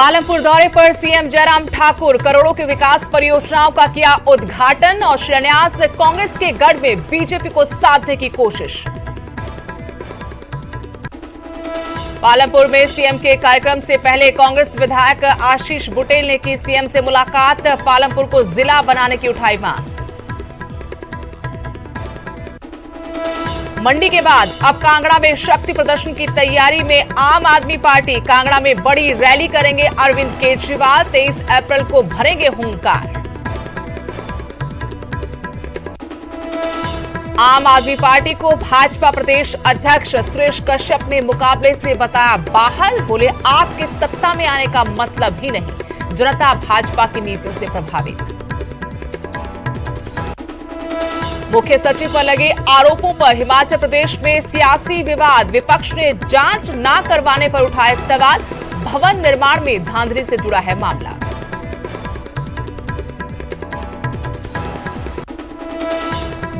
पालमपुर दौरे पर सीएम जयराम ठाकुर करोड़ों की विकास परियोजनाओं का किया उद्घाटन और शिलान्यास। कांग्रेस के गढ़ में बीजेपी को साधने की कोशिश। पालमपुर में सीएम के कार्यक्रम से पहले कांग्रेस विधायक आशीष बुटेल ने की सीएम से मुलाकात। पालमपुर को जिला बनाने की उठाई मांग। मंडी के बाद अब कांगड़ा में शक्ति प्रदर्शन की तैयारी में आम आदमी पार्टी। कांगड़ा में बड़ी रैली करेंगे अरविंद केजरीवाल। 23 अप्रैल को भरेंगे हुंकार। आम आदमी पार्टी को भाजपा प्रदेश अध्यक्ष सुरेश कश्यप ने मुकाबले से बताया बाहर। बोले आपके सत्ता में आने का मतलब ही नहीं, जनता भाजपा की नीतियों से प्रभावित। मुख्य सचिव पर लगे आरोपों पर हिमाचल प्रदेश में सियासी विवाद। विपक्ष ने जांच न करवाने पर उठाए सवाल। भवन निर्माण में धांधली से जुड़ा है मामला।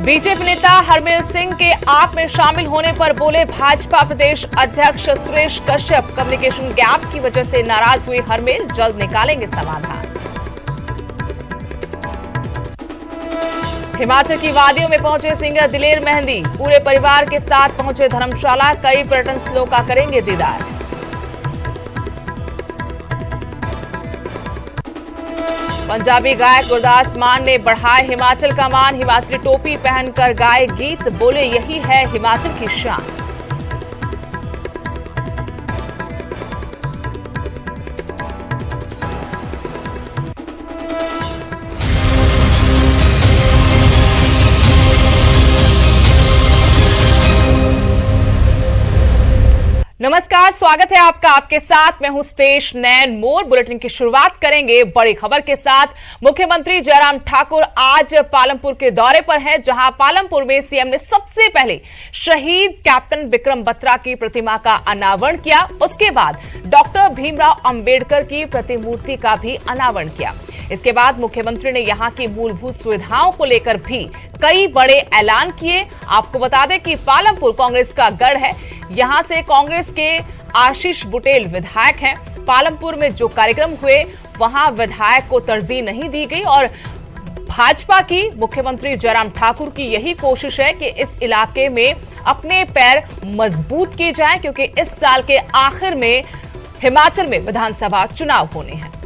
बीजेपी नेता हरमीत सिंह के आप में शामिल होने पर बोले भाजपा प्रदेश अध्यक्ष सुरेश कश्यप। कम्युनिकेशन गैप की वजह से नाराज हुए हरमीत, जल्द निकालेंगे समाधान। हिमाचल की वादियों में पहुंचे सिंगर दिलेर मेहंदी। पूरे परिवार के साथ पहुंचे धर्मशाला। कई पर्यटन स्थलों का करेंगे दीदार। पंजाबी गायक गुरदास मान ने बढ़ाए हिमाचल का मान। हिमाचली टोपी पहनकर गाए गीत। बोले यही है हिमाचल की शान। नमस्कार, स्वागत है आपका। आपके साथ मैं हूं स्पेश नैन मोर। बुलेटिन की शुरुआत करेंगे बड़ी खबर के साथ। मुख्यमंत्री जयराम ठाकुर आज पालमपुर के दौरे पर हैं, जहां पालमपुर में सीएम ने सबसे पहले शहीद कैप्टन विक्रम बत्रा की प्रतिमा का अनावरण किया। उसके बाद डॉक्टर भीमराव अंबेडकर की प्रतिमूर्ति का भी अनावरण किया। इसके बाद मुख्यमंत्री ने यहां की मूलभूत सुविधाओं को लेकर भी कई बड़े ऐलान किए। आपको बता दें कि पालमपुर कांग्रेस का गढ़ है। यहां से कांग्रेस के आशीष बुटेल विधायक हैं। पालमपुर में जो कार्यक्रम हुए वहां विधायक को तरजीह नहीं दी गई और भाजपा की मुख्यमंत्री जयराम ठाकुर की यही कोशिश है कि इस इलाके में अपने पैर मजबूत किए जाएं, क्योंकि इस साल के आखिर में हिमाचल में विधानसभा चुनाव होने हैं।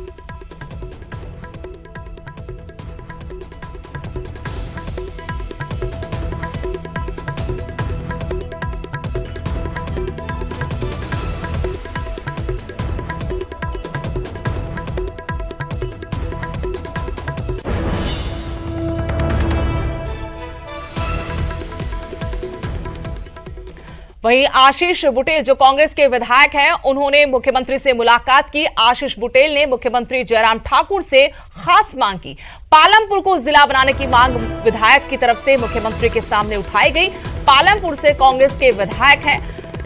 वहीं आशीष बुटेल जो कांग्रेस के विधायक हैं, उन्होंने मुख्यमंत्री से मुलाकात की। आशीष बुटेल ने मुख्यमंत्री जयराम ठाकुर से खास मांग की। पालमपुर को जिला बनाने की मांग विधायक की तरफ से मुख्यमंत्री के सामने उठाई गई। पालमपुर से कांग्रेस के विधायक हैं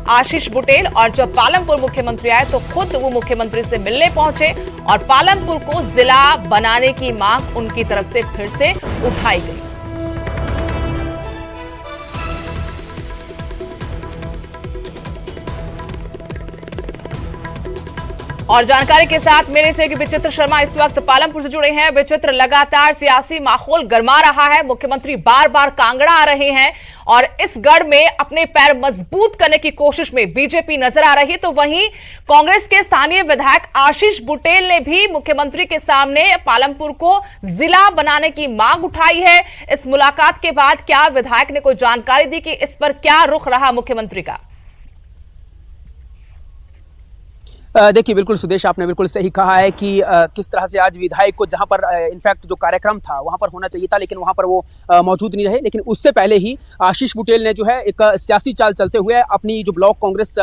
आशीष बुटेल, और जब पालमपुर मुख्यमंत्री आए तो खुद वो मुख्यमंत्री से मिलने पहुंचे और पालमपुर को जिला बनाने की मांग उनकी तरफ से फिर से उठाई गई। और जानकारी के साथ मेरे से विचित्र शर्मा इस वक्त पालमपुर से जुड़े हैं। विचित्र, लगातार सियासी माहौल गर्मा रहा है। मुख्यमंत्री बार बार कांगड़ा आ रहे हैं और इस गढ़ में अपने पैर मजबूत करने की कोशिश में बीजेपी नजर आ रही है। तो वहीं कांग्रेस के स्थानीय विधायक आशीष बुटेल ने भी मुख्यमंत्री के सामने पालमपुर को जिला बनाने की मांग उठाई है। इस मुलाकात के बाद क्या विधायक ने कोई जानकारी दी कि इस पर क्या रुख रहा मुख्यमंत्री का? देखिए, बिल्कुल सुदेश, आपने बिल्कुल सही कहा है कि किस तरह से आज विधायक को जहां पर इनफैक्ट जो कार्यक्रम था वहां पर होना चाहिए था, लेकिन वहां पर वो मौजूद नहीं रहे। लेकिन उससे पहले ही आशीष बुटेल ने जो है एक सियासी चाल चलते हुए अपनी जो ब्लॉक कांग्रेस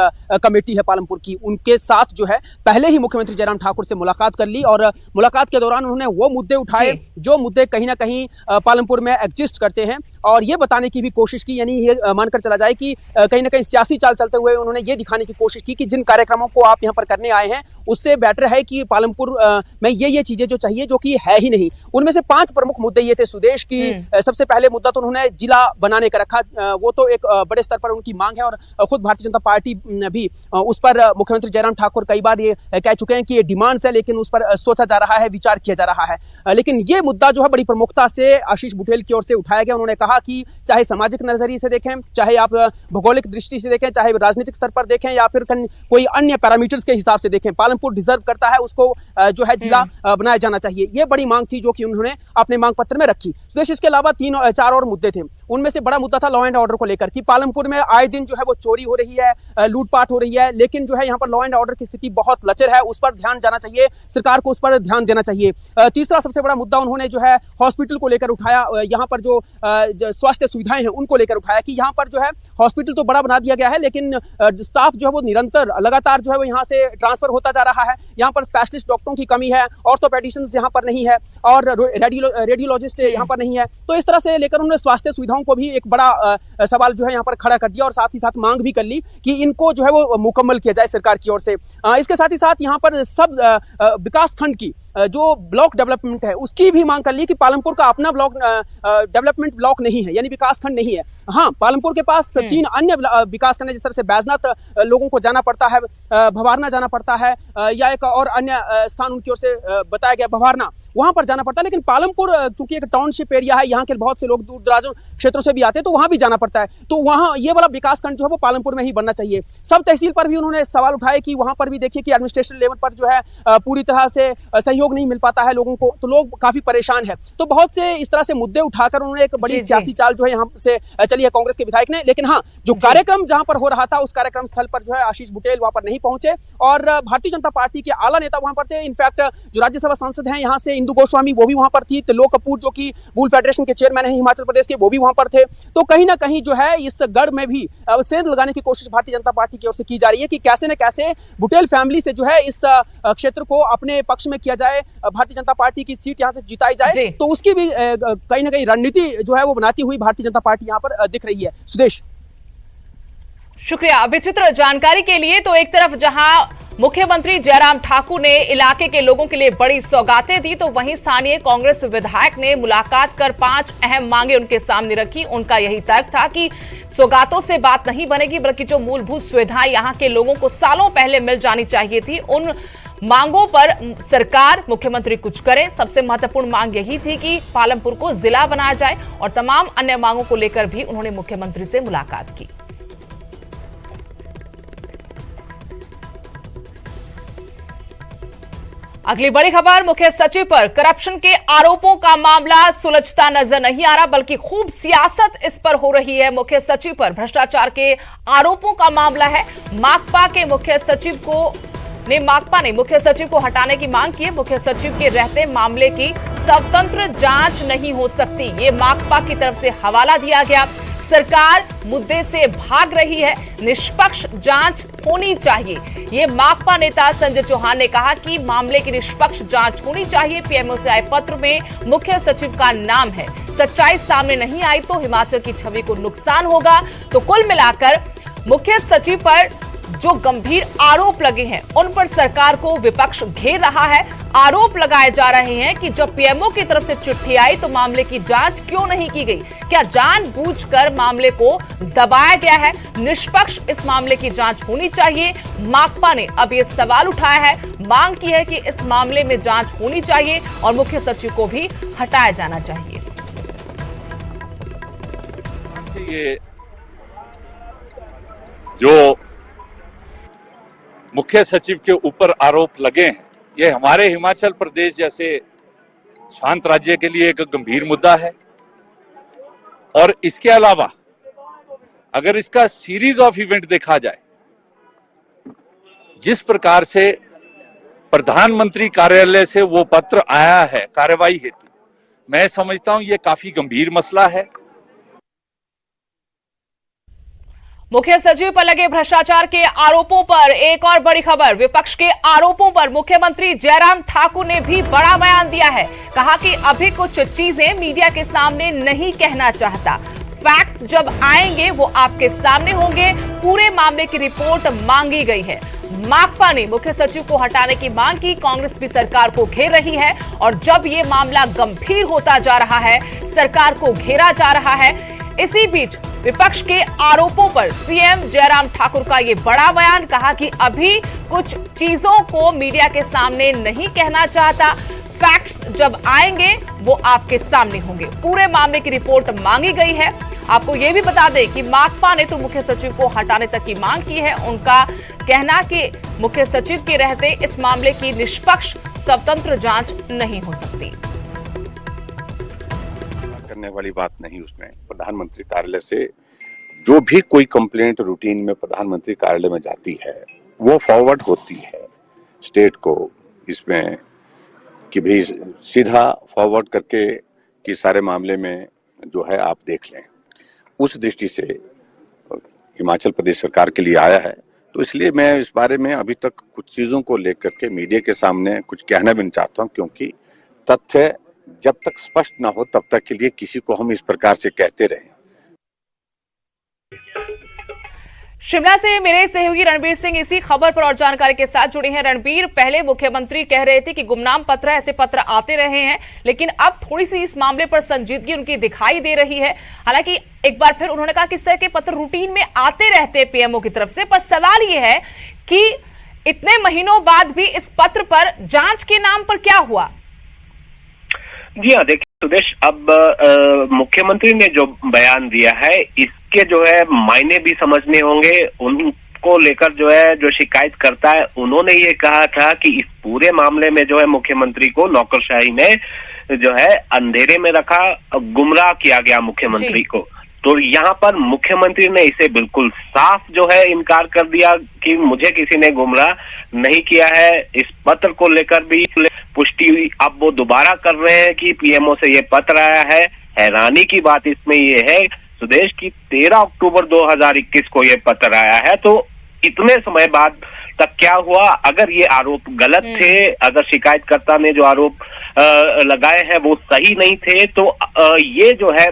कमेटी है पालमपुर की, उनके साथ जो है पहले ही मुख्यमंत्री जयराम ठाकुर से मुलाकात कर ली। और मुलाकात के दौरान उन्होंने वो मुद्दे उठाए जो मुद्दे कहीं ना कहीं पालमपुर में एग्जिस्ट करते हैं, और ये बताने की भी कोशिश की, यानी ये मानकर चला जाए कि कहीं ना कहीं सियासी चाल चलते हुए उन्होंने ये दिखाने की कोशिश की कि जिन कार्यक्रमों को आप यहाँ पर करने आए हैं उससे बेटर है कि पालमपुर में ये चीजें जो चाहिए जो कि है ही नहीं। उनमें से 5 प्रमुख मुद्दे ये थे सुदेश की। सबसे पहले मुद्दा तो उन्होंने जिला बनाने का रखा, वो तो एक बड़े स्तर पर उनकी मांग है और खुद भारतीय जनता पार्टी भी उस पर मुख्यमंत्री जयराम ठाकुर कई बार ये कह चुके हैं कि ये डिमांड्स है, लेकिन उस पर सोचा जा रहा है, विचार किया जा रहा है। लेकिन ये मुद्दा जो है बड़ी प्रमुखता से आशीष बुटेल की ओर से उठाया गया। उन्होंने कहा कि चाहे सामाजिक नजरिए से देखें, चाहे आप भौगोलिक दृष्टि से देखें, चाहे राजनीतिक स्तर पर देखें या फिर कोई अन्य पैरामीटर्स के हिसाब से देखें, पालमपुर डिजर्व करता है, उसको जो है जिला बनाया जाना चाहिए। ये बड़ी मांग थी जो कि उन्होंने अपने मांग पत्र में रखी। सुदेश, इसके अलावा 3-4 और मुद्दे थे। उनमें से बड़ा मुद्दा था लॉ एंड ऑर्डर को लेकर कि पालमपुर में आए दिन जो है वो चोरी हो रही है, लूटपाट हो रही है, लेकिन जो है यहाँ पर लॉ एंड ऑर्डर की स्थिति बहुत लचर है, उस पर ध्यान जाना चाहिए, सरकार को उस पर ध्यान देना चाहिए। तीसरा सबसे बड़ा मुद्दा उन्होंने जो है हॉस्पिटल को लेकर उठाया, यहाँ पर जो स्वास्थ्य सुविधाएं हैं उनको लेकर उठाया कि यहाँ पर जो है हॉस्पिटल तो बड़ा बना दिया गया है, लेकिन स्टाफ जो है वो निरंतर लगातार जो है वो यहाँ से ट्रांसफर होता जा रहा है। यहाँ पर स्पेशलिस्ट डॉक्टरों की कमी है, ऑर्थोपेडिशियंस यहाँ पर नहीं है और रेडियोलॉजिस्ट यहाँ पर नहीं है। तो इस तरह से लेकर उन्होंने स्वास्थ्य सुविधाओं को भी एक बड़ा सवाल जो है यहाँ पर खड़ा कर दिया और साथ ही साथ मांग भी कर ली कि इनको जो है वो मुकम्मल किया जाए सरकार की ओर से। इसके साथ ही साथ यहाँ पर सब विकास खंड की जो ब्लॉक डेवलपमेंट है उसकी भी मांग कर ली कि पालमपुर का अपना ब्लॉक डेवलपमेंट ब्लॉक नहीं है, यानी विकास खंड नहीं है। हाँ, पालमपुर के पास 3 अन्य विकास खंड है, जिस तरह से बैजनाथ लोगों को जाना पड़ता है, भवारना जाना पड़ता है, या एक और अन्य स्थान उनकी ओर से बताया गया भवारना, वहां पर जाना पड़ता है। लेकिन पालमपुर चूंकि एक टाउनशिप एरिया है, यहाँ के बहुत से लोग दूर दराज क्षेत्रों से भी आते हैं, तो वहां भी जाना पड़ता है। तो वहां ये वाला विकास खंड जो है वो पालमपुर में ही बनना चाहिए। सब तहसील पर भी उन्होंने सवाल उठाए कि वहां पर भी देखिए कि एडमिनिस्ट्रेशन लेवल पर जो है पूरी तरह से सहयोग नहीं मिल पाता है लोगों को, तो लोग काफी परेशान है। तो बहुत से इस तरह से मुद्दे उठाकर उन्होंने एक बड़ी सियासी चाल जो है यहाँ से चली है कांग्रेस के विधायक ने। लेकिन हाँ, जो कार्यक्रम जहां पर हो रहा था उस कार्यक्रम स्थल पर जो है आशीष बुटेल वहां पर नहीं पहुंचे और भारतीय जनता पार्टी के आला नेता वहां पर थे। इनफैक्ट जो राज्यसभा सांसद हैं यहाँ से इंदु गोस्वामी, वो भी वहां पर थी। त्रिलोक कपूर जो कि वूल फेडरेशन के चेयरमैन है हिमाचल प्रदेश के, वो भी वहां पर थे। तो कहीं ना कहीं जो है इस गढ़ में भी सेंध लगाने की कोशिश भारतीय जनता पार्टी की ओर से की जा रही है कि कैसे न कैसे बुटेल फैमिली से जो है इस क्षेत्र को अपने पक्ष में किया जाए, भारतीय जनता पार्टी की सीट यहां से जिताई जाए। तो उसकी भी कहीं ना कहीं रणनीति जो है वो बनाती हुई भारतीय जनता पार्टी यहां पर दिख रही है। सुदेश, शुक्रिया विचित्र जानकारी के लिए। तो एक तरफ जहां मुख्यमंत्री जयराम ठाकुर ने इलाके के लोगों के लिए बड़ी सौगातें दी, तो वहीं स्थानीय कांग्रेस विधायक ने मुलाकात कर 5 अहम मांगे उनके सामने रखी। उनका यही तर्क था कि सौगातों से बात नहीं बनेगी, बल्कि जो मूलभूत सुविधाएं यहां के लोगों को सालों पहले मिल जानी चाहिए थी, उन मांगों पर सरकार, मुख्यमंत्री कुछ करे। सबसे महत्वपूर्ण मांग यही थी कि पालमपुर को जिला बनाया जाए और तमाम अन्य मांगों को लेकर भी उन्होंने मुख्यमंत्री से मुलाकात की। अगली बड़ी खबर, मुख्य सचिव पर करप्शन के आरोपों का मामला सुलझता नजर नहीं आ रहा, बल्कि खूब सियासत इस पर हो रही है। मुख्य सचिव पर भ्रष्टाचार के आरोपों का मामला है। माकपा ने मुख्य सचिव को हटाने की मांग की है। मुख्य सचिव के रहते मामले की स्वतंत्र जांच नहीं हो सकती, ये माकपा की तरफ से हवाला दिया गया। सरकार मुद्दे से भाग रही है, निष्पक्ष जांच होनी चाहिए। ये माकपा नेता संजय चौहान ने कहा कि मामले की निष्पक्ष जांच होनी चाहिए। पीएमओ से आए पत्र में मुख्य सचिव का नाम है। सच्चाई सामने नहीं आई तो हिमाचल की छवि को नुकसान होगा। तो कुल मिलाकर मुख्य सचिव पर जो गंभीर आरोप लगे हैं उन पर सरकार को विपक्ष घेर रहा है। आरोप लगाए जा रहे हैं कि जब पीएमओ की तरफ से चिट्ठी आई तो मामले की जांच क्यों नहीं की गई? क्या जानबूझकर मामले को दबाया गया है? निष्पक्ष इस मामले की जांच होनी चाहिए। माकपा ने अब ये सवाल उठाया है, मांग की है कि इस मामले में जांच होनी चाहिए और मुख्य सचिव को भी हटाया जाना चाहिए। ये जो मुख्य सचिव के ऊपर आरोप लगे हैं, ये हमारे हिमाचल प्रदेश जैसे शांत राज्य के लिए एक गंभीर मुद्दा है। और इसके अलावा अगर इसका सीरीज ऑफ इवेंट देखा जाए, जिस प्रकार से प्रधानमंत्री कार्यालय से वो पत्र आया है कार्रवाई हेतु, मैं समझता हूं ये काफी गंभीर मसला है। मुख्य सचिव पर लगे भ्रष्टाचार के आरोपों पर एक और बड़ी खबर, विपक्ष के आरोपों पर मुख्यमंत्री जयराम ठाकुर ने भी बड़ा बयान दिया है। कहा कि अभी कुछ चीजें मीडिया के सामने नहीं कहना चाहता, फैक्ट्स जब आएंगे वो आपके सामने होंगे। पूरे मामले की रिपोर्ट मांगी गई है। माकपा ने मुख्य सचिव को हटाने की मांग की। कांग्रेस भी सरकार को घेर रही है और जब ये मामला गंभीर होता जा रहा है, सरकार को घेरा जा रहा है। इसी बीच विपक्ष के आरोपों पर सीएम जयराम ठाकुर का ये बड़ा बयान, कहा कि अभी कुछ चीजों को मीडिया के सामने नहीं कहना चाहता, फैक्ट्स जब आएंगे वो आपके सामने होंगे। पूरे मामले की रिपोर्ट मांगी गई है। आपको यह भी बता दें कि माकपा ने तो मुख्य सचिव को हटाने तक की मांग की है। उनका कहना कि मुख्य सचिव के रहते इस मामले की निष्पक्ष स्वतंत्र जांच नहीं हो सकती। करने वाली बात नहीं, उसमें प्रधानमंत्री कार्यालय से जो भी कोई कंप्लेंट रूटीन में प्रधानमंत्री कार्यालय में जाती है वो फॉरवर्ड होती है स्टेट को, इसमें कि भी सीधा फॉरवर्ड करके कि सारे मामले में जो है आप देख लें। उस दृष्टि से हिमाचल प्रदेश सरकार के लिए आया है, तो इसलिए मैं इस बारे में अभी तक कुछ चीजों को लेकर के मीडिया के सामने कुछ कहना भी नहीं चाहता हूं, क्योंकि तथ्य जब तक स्पष्ट ना हो तब तक के लिए किसी को हम इस प्रकार से कहते रहें। शिमला से मेरे सहयोगी रणबीर सिंह इसी खबर पर और जानकारी के साथ जुड़े हैं। रणबीर, पहले मुख्यमंत्री कह रहे थे कि गुमनाम पत्र, ऐसे पत्र आते रहे हैं, लेकिन अब थोड़ी सी इस मामले पर संजीदगी उनकी दिखाई दे रही है। हालांकि एक बार फिर उन्होंने कहा कि इस तरह के पत्र रूटीन में आते रहते हैं पीएमओ की तरफ से, पर सवाल यह है कि इतने महीनों बाद भी इस पत्र पर जांच के नाम पर क्या हुआ? जी हाँ, देखिए सुदेश, अब मुख्यमंत्री ने जो बयान दिया है इसके जो है मायने भी समझने होंगे। उनको लेकर जो है जो शिकायत करता है, उन्होंने ये कहा था कि इस पूरे मामले में जो है मुख्यमंत्री को नौकरशाही ने जो है अंधेरे में रखा, गुमराह किया गया मुख्यमंत्री को। तो यहाँ पर मुख्यमंत्री ने इसे बिल्कुल साफ जो है इनकार कर दिया कि मुझे किसी ने गुमराह नहीं किया है। इस पत्र को लेकर भी पुष्टि हुई। अब वो दोबारा कर रहे हैं कि पीएमओ से ये पत्र आया है। हैरानी की बात इसमें ये है सुदेश की 13 अक्टूबर 2021 को ये पत्र आया है, तो इतने समय बाद तक क्या हुआ? अगर ये आरोप गलत थे, अगर शिकायतकर्ता ने जो आरोप लगाए हैं वो सही नहीं थे, तो ये जो है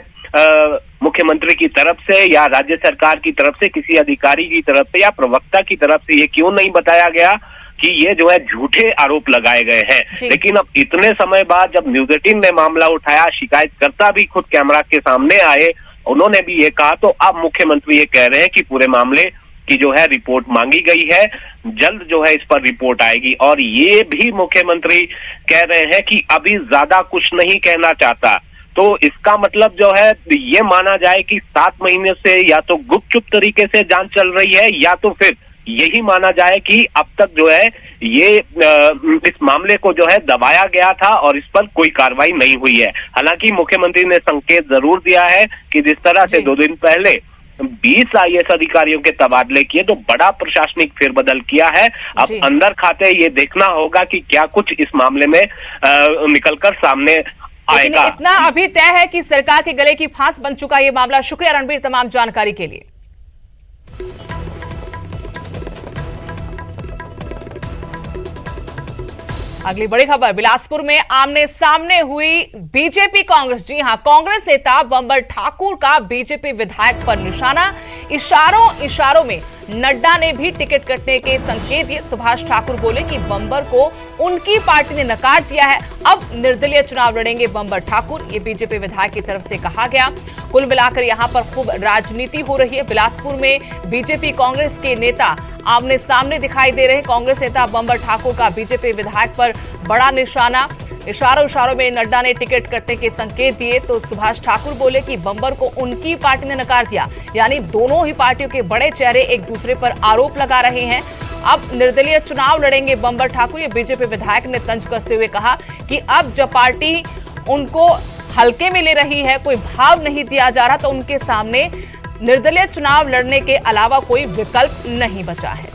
मुख्यमंत्री की तरफ से या राज्य सरकार की तरफ से, किसी अधिकारी की तरफ से या प्रवक्ता की तरफ से ये क्यों नहीं बताया गया कि ये जो है झूठे आरोप लगाए गए हैं? लेकिन अब इतने समय बाद जब न्यूज़ 18 ने मामला उठाया, शिकायतकर्ता भी खुद कैमरा के सामने आए, उन्होंने भी ये कहा, तो अब मुख्यमंत्री ये कह रहे हैं कि पूरे मामले की जो है रिपोर्ट मांगी गई है, जल्द जो है इस पर रिपोर्ट आएगी। और ये भी मुख्यमंत्री कह रहे हैं कि अभी ज्यादा कुछ नहीं कहना चाहता। तो इसका मतलब जो है ये माना जाए कि 7 महीने से या तो गुपचुप तरीके से जांच चल रही है, या तो फिर यही माना जाए कि अब तक जो है ये इस मामले को जो है दबाया गया था और इस पर कोई कार्रवाई नहीं हुई है। हालांकि मुख्यमंत्री ने संकेत जरूर दिया है कि जिस तरह से 2 दिन पहले 20 आईएएस अधिकारियों के तबादले किए, तो बड़ा प्रशासनिक फेरबदल किया है। अब अंदर खाते ये देखना होगा कि क्या कुछ इस मामले में निकलकर सामने आएगा। इतना अभी तय है कि सरकार के गले की फांस बन चुका ये मामला। शुक्रिया रणबीर तमाम जानकारी के लिए। अगली बड़ी खबर, बिलासपुर में आमने सामने हुई बीजेपी कांग्रेस। जी हां, कांग्रेस नेता बंबर ठाकुर का बीजेपी विधायक पर निशाना। इशारों में नड्डा ने भी टिकट कटने के संकेत दिए। सुभाष ठाकुर बोले कि बंबर को उनकी पार्टी ने नकार दिया है, अब निर्दलीय चुनाव लड़ेंगे बंबर ठाकुर, ये बीजेपी विधायक की तरफ से कहा गया। कुल मिलाकर यहां पर खूब राजनीति हो रही है। बिलासपुर में बीजेपी कांग्रेस के नेता आमने सामने दिखाई दे रहे हैं। कांग्रेस नेता बंबर ठाकुर का बीजेपी विधायक पर बड़ा निशाना। इशारों में नड्डा ने टिकट कटने के संकेत दिए तो सुभाष ठाकुर बोले कि बंबर को उनकी पार्टी ने नकार दिया। यानी दोनों ही पार्टियों के बड़े चेहरे एक दूसरे पर आरोप लगा रहे हैं। अब निर्दलीय चुनाव लड़ेंगे बंबर ठाकुर, ये बीजेपी विधायक ने तंज कसते हुए कहा कि अब जब पार्टी उनको हल्के में ले रही है, कोई भाव नहीं दिया जा रहा, तो उनके सामने निर्दलीय चुनाव लड़ने के अलावा कोई विकल्प नहीं बचा है।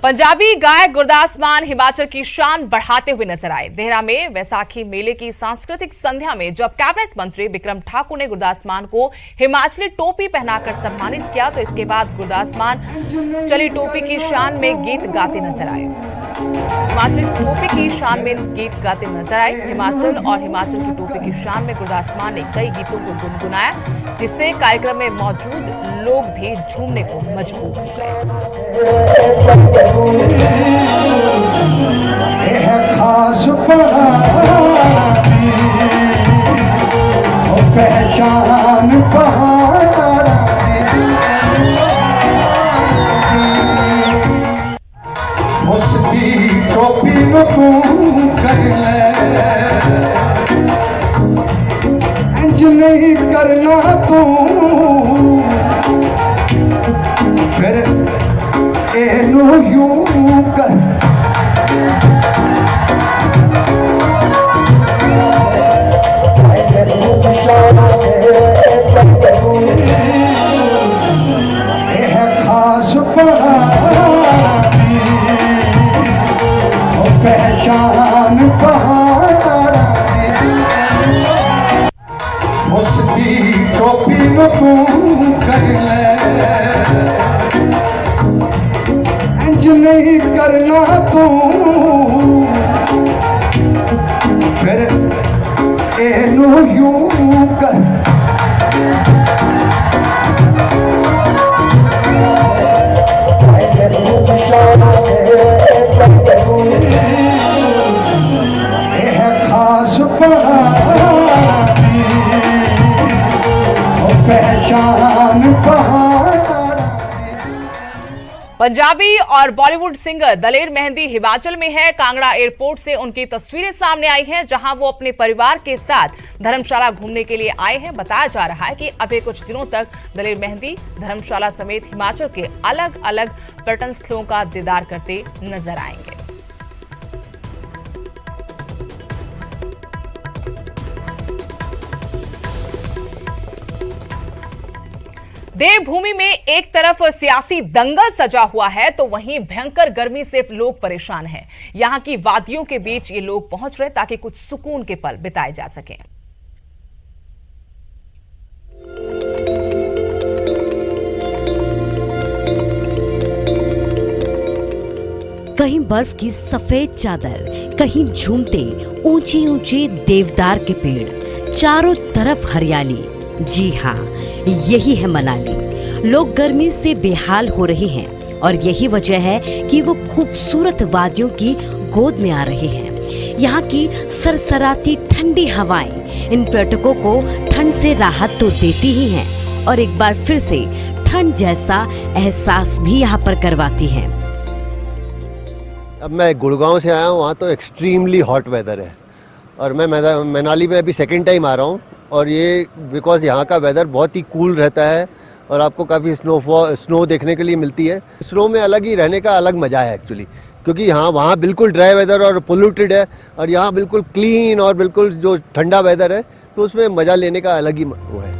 पंजाबी गायक गुरदास मान हिमाचल की शान बढ़ाते हुए नजर आए। देहरा में वैसाखी मेले की सांस्कृतिक संध्या में जब कैबिनेट मंत्री बिक्रम ठाकुर ने गुरदास मान को हिमाचली टोपी पहनाकर सम्मानित किया तो इसके बाद गुरदास मान चली टोपी की शान में गीत गाते नजर आए। हिमाचली टोपी की शान में गीत गाते नजर आए। हिमाचल और हिमाचल की टोपी की शान में गुरदास मान ने कई गीतों को गुनगुनाया, जिससे कार्यक्रम में मौजूद लोग भी झूमने को मजबूर हो गए। खास पहचान उसकी टोपी में तू कर ले, इंज नहीं करना तू फिर एनो यूं कर। खास पहचान उसकी टोपी में तू कर ले, इंज नहीं करना तू फिर एनो यूं कर। खास पहचान पंजाबी और बॉलीवुड सिंगर दलेर मेहंदी हिमाचल में है। कांगड़ा एयरपोर्ट से उनकी तस्वीरें सामने आई हैं, जहां वो अपने परिवार के साथ धर्मशाला घूमने के लिए आए हैं। बताया जा रहा है कि अभी कुछ दिनों तक दलेर मेहंदी धर्मशाला समेत हिमाचल के अलग अलग पर्यटन स्थलों का दीदार करते नजर आएंगे। देवभूमि में एक तरफ सियासी दंगल सजा हुआ है तो वहीं भयंकर गर्मी से लोग परेशान हैं। यहां की वादियों के बीच ये लोग पहुंच रहे ताकि कुछ सुकून के पल बिताए जा सकें। कहीं बर्फ की सफेद चादर, कहीं झूमते ऊंचे ऊंचे देवदार के पेड़, चारों तरफ हरियाली। जी हाँ, यही है मनाली। लोग गर्मी से बेहाल हो रहे हैं और यही वजह है कि वो खूबसूरत वादियों की गोद में आ रहे हैं। यहाँ की सरसराती ठंडी हवाएं इन पर्यटकों को ठंड से राहत तो देती ही हैं और एक बार फिर से ठंड जैसा एहसास भी यहाँ पर करवाती हैं। अब मैं गुड़गांव से आया हूँ, वहाँ तो एक्सट्रीमली हॉट वेदर है और मैं मनाली में अभी सेकेंड टाइम आ रहा हूँ और ये बिकॉज यहाँ का वेदर बहुत ही कूल रहता है और आपको काफ़ी स्नो देखने के लिए मिलती है। स्नो में अलग ही रहने का अलग मज़ा है एक्चुअली, क्योंकि यहाँ वहाँ बिल्कुल ड्राई वेदर और पोल्यूटेड है और यहाँ बिल्कुल क्लीन और बिल्कुल जो ठंडा वेदर है, तो उसमें मज़ा लेने का अलग ही वो है।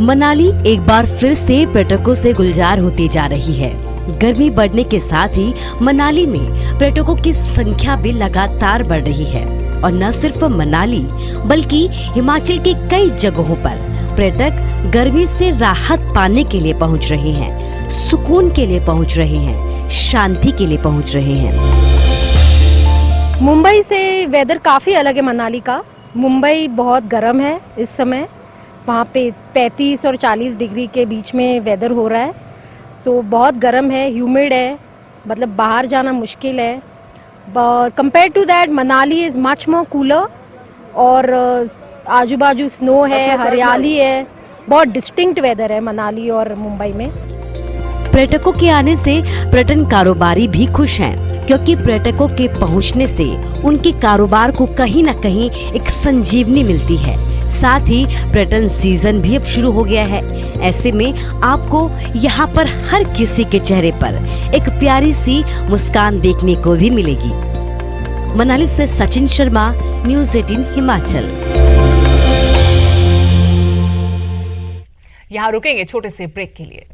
मनाली एक बार फिर से पर्यटकों से गुलजार होती जा रही है। गर्मी बढ़ने के साथ ही मनाली में पर्यटकों की संख्या भी लगातार बढ़ रही है और न सिर्फ मनाली बल्कि हिमाचल के कई जगहों पर पर्यटक गर्मी से राहत पाने के लिए पहुंच रहे हैं, सुकून के लिए पहुंच रहे हैं, शांति के लिए पहुंच रहे हैं। मुंबई से वेदर काफ़ी अलग है मनाली का। मुंबई बहुत गर्म है इस समय, वहाँ पे 35 और 40 डिग्री के बीच में वेदर हो रहा है। सो बहुत गर्म है, ह्यूमिड है, मतलब बाहर जाना मुश्किल है। Compare to that Manali is much more cooler और आजू बाजू स्नो है, हरियाली है, बहुत डिस्टिंक्ट वेदर है मनाली और मुंबई में। पर्यटकों के आने से पर्यटन कारोबारी भी खुश हैं, क्योंकि पर्यटकों के पहुंचने से उनके कारोबार को कहीं न कहीं एक संजीवनी मिलती है। साथ ही पर्यटन सीजन भी अब शुरू हो गया है। ऐसे में आपको यहाँ पर हर किसी के चेहरे पर एक प्यारी सी मुस्कान देखने को भी मिलेगी। मनाली से सचिन शर्मा, न्यूज़ 18 हिमाचल। यहाँ रुकेंगे छोटे से ब्रेक के लिए।